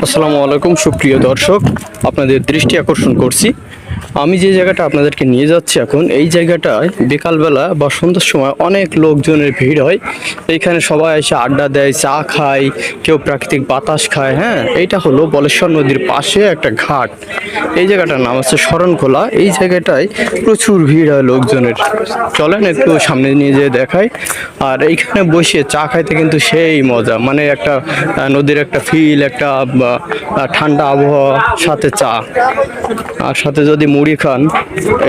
আসসালামু আলাইকুম সুপ্রিয় দর্শক, আপনাদের দৃষ্টি আকর্ষণ করছি। আমি যে জায়গাটা আপনাদেরকে নিয়ে যাচ্ছি এখন, এই জায়গাটায় বিকালবেলা বা সন্ধ্যার সময় অনেক লোকজনের ভিড় হয়। এইখানে সবাই এসে আড্ডা দেয়, চা খায়, কেউ প্রাকৃতিক বাতাস খায়। হ্যাঁ, এইটা হলো বলেশ্বর নদীর পাশে একটা ঘাট। এই জায়গাটার নাম হচ্ছে শরণখোলা। এই জায়গাটায় প্রচুর ভিড় হয় লোকজনের। চলেন একটু সামনে নিয়ে যেয়ে দেখাই। আর এইখানে বসে চা খাইতে কিন্তু সেই মজা, মানে একটা নদীর একটা ফিল, একটা ঠান্ডা আবহাওয়া, সাথে চা, আর সাথে যদি মুড়ি খান,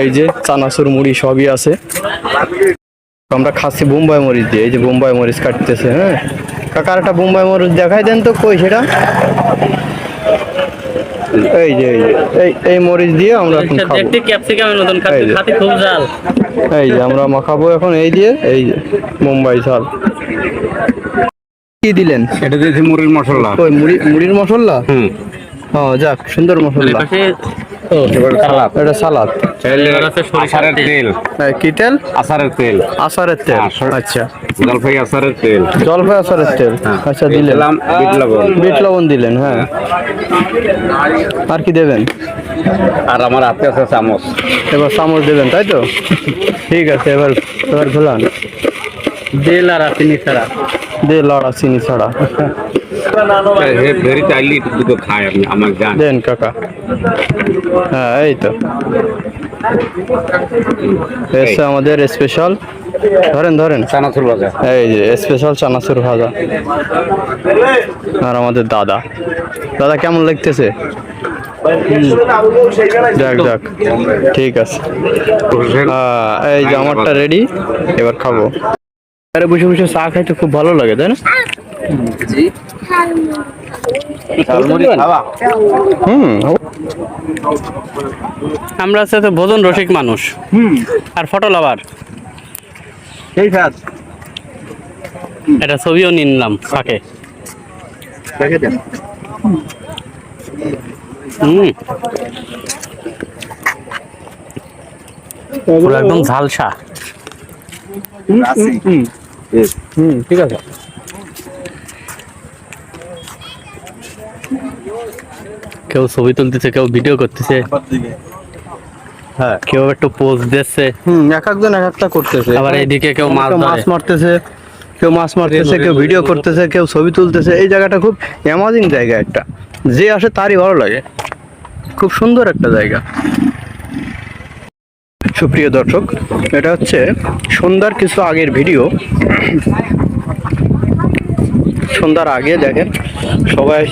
এই যে চানাচুর মুড়ি সবই আছে। আমরা খাচ্ছি বোম্বাই মরিচ দিয়ে। এই যে বোম্বাই মরিচ কাটতেছে। হ্যাঁ কাকার একটা বোম্বাই মরিচ দেখাই দেন তো, কই সেটা? এই যে এই মরিচ দিয়ে আমরা এখন খাবো। দেখতে ক্যাপসিকামের মতন খেতে খুব ঝাল। এই যে আমরা মাখাবো এখন এই দিয়ে, এই যে বোম্বাই ঝাল। কি দিলেন? এটা দিয়েছি মুড়ির মশলা। ওই মুড়ির মশলা। ও যাক, সুন্দর মশলা। এটা সালাদ। আচারের তেল। কি তেল? আচারের তেল। আচারের তেল। আচ্ছা, জলপাই আচারের তেল। জলপাই আচারের তেল। আচ্ছা দিলেন। বিট লবণ। বিট লবণ দিলেন। হ্যাঁ, আর কি দেবেন? আর আমার হাতে আছে চামচ। এবার চামচ দেবেন, তাই তো? ঠিক আছে, এবার ঘোলান। তেল আর চিনি ছাড়া। দে লড়া চিনি ছাড়া। ভেরি চাইলি দুটো খাই আমি, আমার জান। দেন কাকা। হ্যাঁ, এই তো এসে আমাদের স্পেশাল। ধরেন ধরেন, চানাচুর ভাজা। এই যে স্পেশাল চানাচুর ভাজা। আর আমাদের দাদা কেমন লাগতেছে? যাক যাক, ঠিক আছে। এই যে আমারটা রেডি, এবার খাবো। আরে বসে বসে চা খাইতে খুব ভালো লাগে, তাই না? আমরা আছে তো ভোজন রসিক মানুষ, আর ফটো লাভার। এটা ছবিও নিলাম ফাঁকে। পুরো একদম ঝালসা। ঠিক আছে। কেউ ছবি তুলতেছে, কেউ ভিডিও করতেছে, হ্যাঁ, কেউ একটু পোজ দিচ্ছে। এক একজন এক একটা করতেছে। আবার এইদিকে কেউ মাছ মারতেছে, কেউ ভিডিও করতেছে, কেউ ছবি তুলতেছে। এই জায়গাটা খুব অ্যামাজিং জায়গা একটা, যে আসে তারই ভালো লাগে। খুব সুন্দর একটা জায়গা। সুপ্রিয় দর্শক, এটা হচ্ছে সন্ধ্যার কিছু আগের ভিডিও। সন্ধ্যার আগে দেখেন সবাই